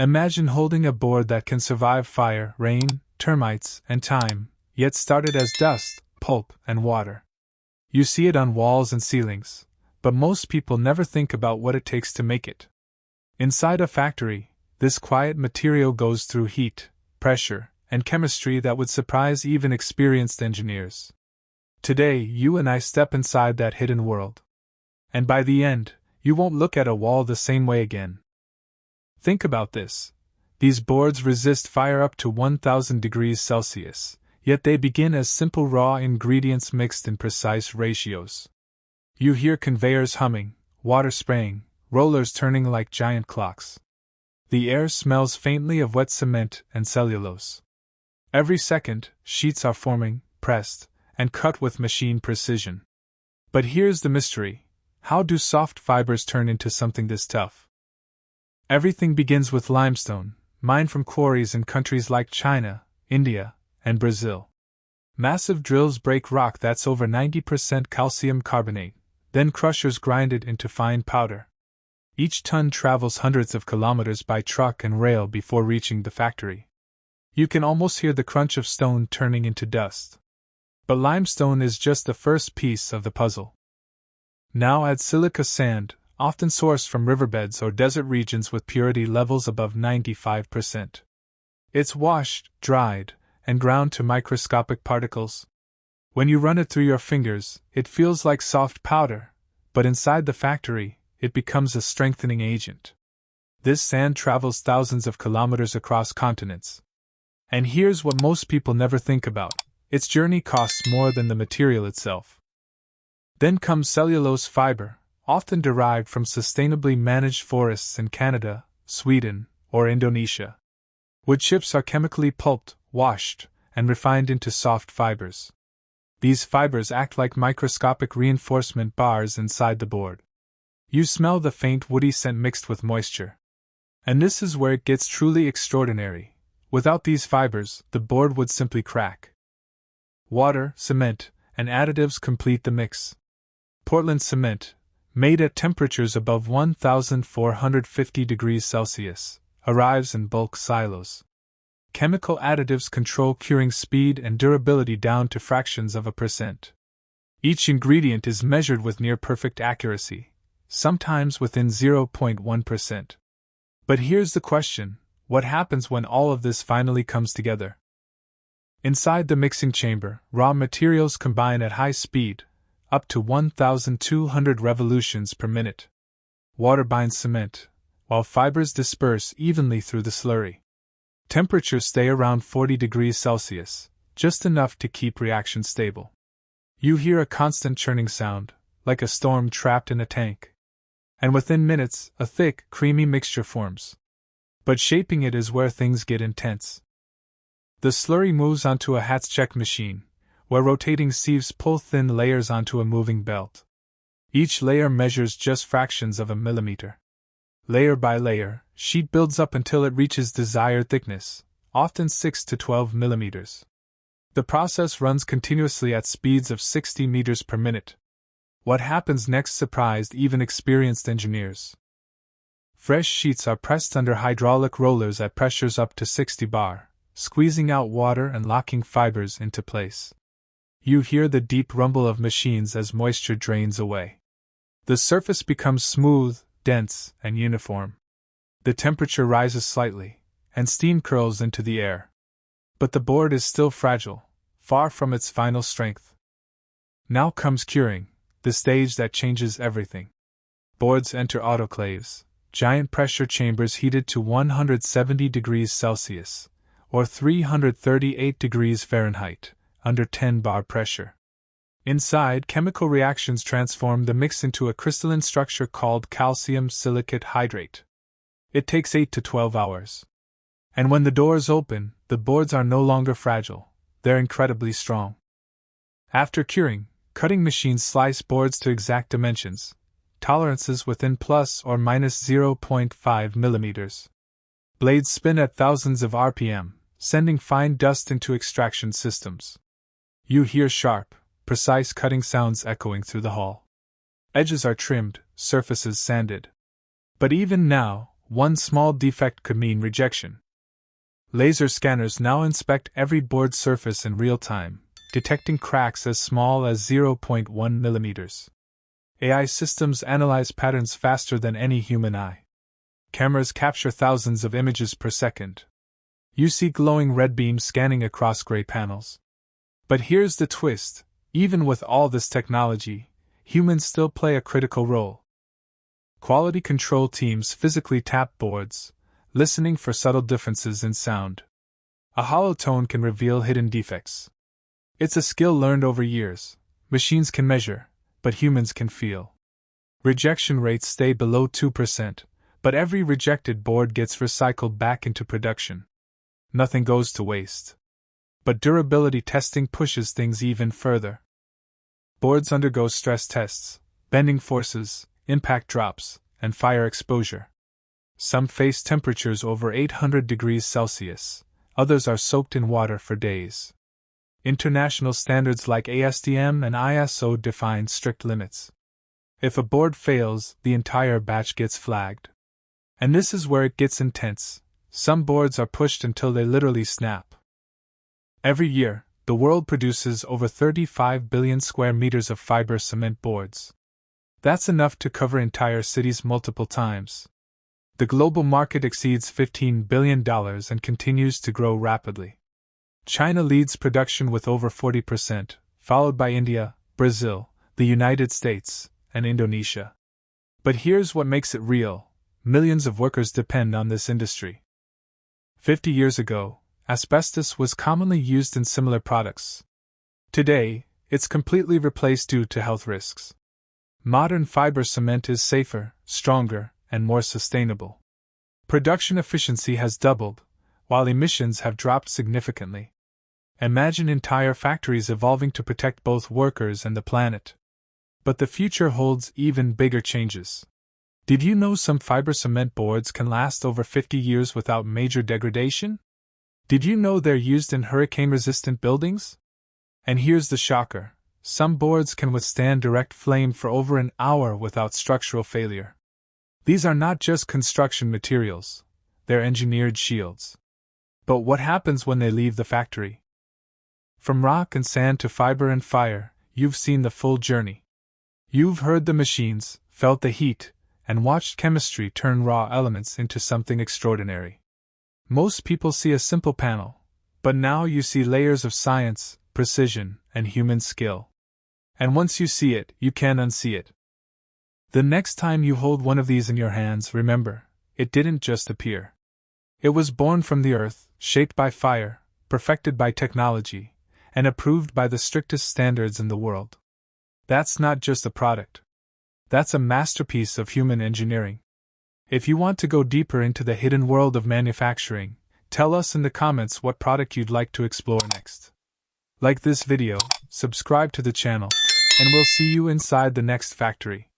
Imagine holding a board that can survive fire, rain, termites, and time, yet started as dust, pulp, and water. You see it on walls and ceilings, but most people never think about what it takes to make it. Inside a factory, this quiet material goes through heat, pressure, and chemistry that would surprise even experienced engineers. Today, you and I step inside that hidden world. And by the end, you won't look at a wall the same way again. Think about this. These boards resist fire up to 1000 degrees Celsius, yet they begin as simple raw ingredients mixed in precise ratios. You hear conveyors humming, water spraying, rollers turning like giant clocks. The air smells faintly of wet cement and cellulose. Every second, sheets are forming, pressed, and cut with machine precision. But here's the mystery. How do soft fibers turn into something this tough? Everything begins with limestone, mined from quarries in countries like China, India, and Brazil. Massive drills break rock that's over 90% calcium carbonate, then crushers grind it into fine powder. Each ton travels hundreds of kilometers by truck and rail before reaching the factory. You can almost hear the crunch of stone turning into dust. But limestone is just the first piece of the puzzle. Now add silica sand, often sourced from riverbeds or desert regions with purity levels above 95%. It's washed, dried, and ground to microscopic particles. When you run it through your fingers, it feels like soft powder, but inside the factory, it becomes a strengthening agent. This sand travels thousands of kilometers across continents. And here's what most people never think about. Its journey costs more than the material itself. Then comes cellulose fiber, often derived from sustainably managed forests in Canada, Sweden, or Indonesia. Wood chips are chemically pulped, washed, and refined into soft fibers. These fibers act like microscopic reinforcement bars inside the board. You smell the faint woody scent mixed with moisture. And this is where it gets truly extraordinary. Without these fibers, the board would simply crack. Water, cement, and additives complete the mix. Portland cement, made at temperatures above 1450 degrees Celsius, arrives in bulk silos. Chemical additives control curing speed and durability down to fractions of a percent. Each ingredient is measured with near-perfect accuracy, sometimes within 0.1%. But here's the question, what happens when all of this finally comes together? Inside the mixing chamber, raw materials combine at high speed, up to 1,200 revolutions per minute. Water binds cement, while fibers disperse evenly through the slurry. Temperatures stay around 40 degrees Celsius, just enough to keep reactions stable. You hear a constant churning sound, like a storm trapped in a tank. And within minutes, a thick, creamy mixture forms. But shaping it is where things get intense. The slurry moves onto a Hatz-check machine, where rotating sieves pull thin layers onto a moving belt. Each layer measures just fractions of a millimeter. Layer by layer, sheet builds up until it reaches desired thickness, often 6 to 12 millimeters. The process runs continuously at speeds of 60 meters per minute. What happens next surprised even experienced engineers. Fresh sheets are pressed under hydraulic rollers at pressures up to 60 bar, squeezing out water and locking fibers into place. You hear the deep rumble of machines as moisture drains away. The surface becomes smooth, dense, and uniform. The temperature rises slightly, and steam curls into the air. But the board is still fragile, far from its final strength. Now comes curing, the stage that changes everything. Boards enter autoclaves, giant pressure chambers heated to 170 degrees Celsius, or 338 degrees Fahrenheit, under 10 bar pressure. Inside, chemical reactions transform the mix into a crystalline structure called calcium silicate hydrate. It takes 8 to 12 hours. And when the doors open, the boards are no longer fragile, they're incredibly strong. After curing, cutting machines slice boards to exact dimensions, tolerances within plus or minus 0.5 millimeters. Blades spin at thousands of RPM, sending fine dust into extraction systems. You hear sharp, precise cutting sounds echoing through the hall. Edges are trimmed, surfaces sanded. But even now, one small defect could mean rejection. Laser scanners now inspect every board surface in real time, detecting cracks as small as 0.1 millimeters. AI systems analyze patterns faster than any human eye. Cameras capture thousands of images per second. You see glowing red beams scanning across gray panels. But here's the twist: even with all this technology, humans still play a critical role. Quality control teams physically tap boards, listening for subtle differences in sound. A hollow tone can reveal hidden defects. It's a skill learned over years. Machines can measure, but humans can feel. Rejection rates stay below 2%, but every rejected board gets recycled back into production. Nothing goes to waste. But durability testing pushes things even further. Boards undergo stress tests, bending forces, impact drops, and fire exposure. Some face temperatures over 800 degrees Celsius, others are soaked in water for days. International standards like ASTM and ISO define strict limits. If a board fails, the entire batch gets flagged. And this is where it gets intense. Some boards are pushed until they literally snap. Every year, the world produces over 35 billion square meters of fiber cement boards. That's enough to cover entire cities multiple times. The global market exceeds $15 billion and continues to grow rapidly. China leads production with over 40%, followed by India, Brazil, the United States, and Indonesia. But here's what makes it real: millions of workers depend on this industry. 50 years ago, asbestos was commonly used in similar products. Today, it's completely replaced due to health risks. Modern fiber cement is safer, stronger, and more sustainable. Production efficiency has doubled, while emissions have dropped significantly. Imagine entire factories evolving to protect both workers and the planet. But the future holds even bigger changes. Did you know some fiber cement boards can last over 50 years without major degradation? Did you know they're used in hurricane-resistant buildings? And here's the shocker: some boards can withstand direct flame for over an hour without structural failure. These are not just construction materials, they're engineered shields. But what happens when they leave the factory? From rock and sand to fiber and fire, you've seen the full journey. You've heard the machines, felt the heat, and watched chemistry turn raw elements into something extraordinary. Most people see a simple panel, but now you see layers of science, precision, and human skill. And once you see it, you can't unsee it. The next time you hold one of these in your hands, remember, it didn't just appear. It was born from the earth, shaped by fire, perfected by technology, and approved by the strictest standards in the world. That's not just a product. That's a masterpiece of human engineering. If you want to go deeper into the hidden world of manufacturing, tell us in the comments what product you'd like to explore next. Like this video, subscribe to the channel, and we'll see you inside the next factory.